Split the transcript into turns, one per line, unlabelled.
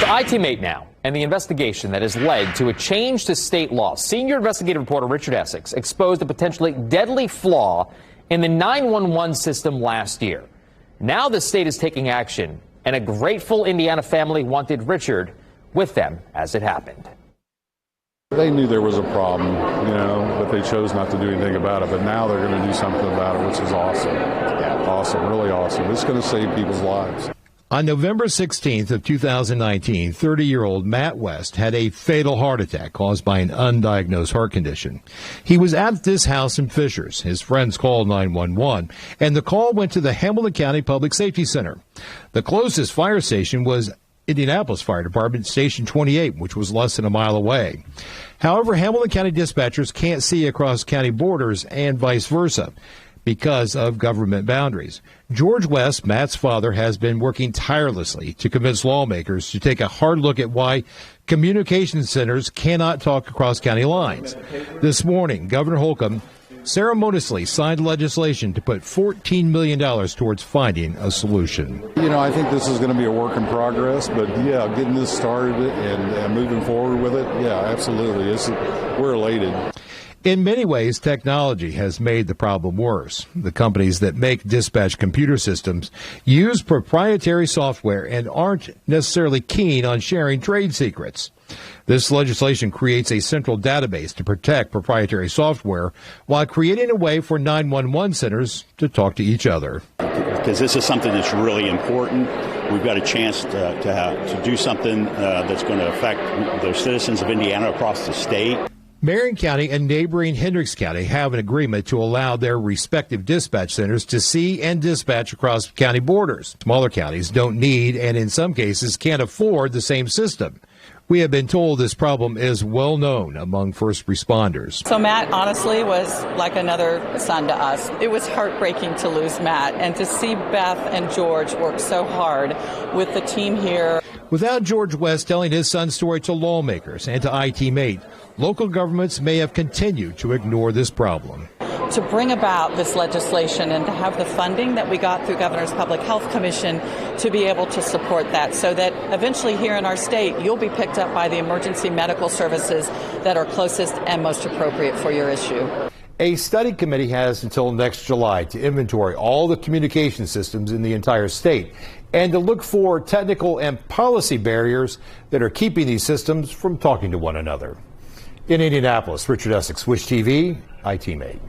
To ITmate now, and the investigation that has led to a change to state law. Senior investigative reporter Richard Essex exposed a potentially deadly flaw in the 911 system last year. Now the state is taking action, and a grateful Indiana family wanted Richard with them as it happened.
They knew there was a problem, but they chose not to do anything about it. But now they're going to do something about it, which is awesome. Awesome, really awesome. It's going to save people's lives.
On November 16th of 2019, 30-year-old Matt West had a fatal heart attack caused by an undiagnosed heart condition. He was at this house in Fishers. His friends called 911, and the call went to the Hamilton County Public Safety Center. The closest fire station was Indianapolis Fire Department Station 28, which was less than a mile away. However, Hamilton County dispatchers can't see across county borders and vice versa because of government boundaries. George West, Matt's father, has been working tirelessly to convince lawmakers to take a hard look at why communication centers cannot talk across county lines. This morning, Governor Holcomb ceremoniously signed legislation to put $14 million towards finding a solution.
I think this is going to be a work in progress, but getting this started and moving forward with it, absolutely. We're elated.
In many ways, technology has made the problem worse. The companies that make dispatch computer systems use proprietary software and aren't necessarily keen on sharing trade secrets. This legislation creates a central database to protect proprietary software while creating a way for 911 centers to talk to each other.
Because this is something that's really important. We've got a chance to do something that's going to affect the citizens of Indiana across the state.
Marion County and neighboring Hendricks County have an agreement to allow their respective dispatch centers to see and dispatch across county borders. Smaller counties don't need and in some cases can't afford the same system. We have been told this problem is well known among first responders.
So Matt, honestly, was like another son to us. It was heartbreaking to lose Matt and to see Beth and George work so hard with the team here.
Without George West telling his son's story to lawmakers and to ITmate, local governments may have continued to ignore this problem.
To bring about this legislation and to have the funding that we got through Governor's Public Health Commission to be able to support that so that eventually here in our state you'll be picked up by the emergency medical services that are closest and most appropriate for your issue.
A study committee has until next July to inventory all the communication systems in the entire state and to look for technical and policy barriers that are keeping these systems from talking to one another. In Indianapolis, Richard Essex, Wish TV, ITmate.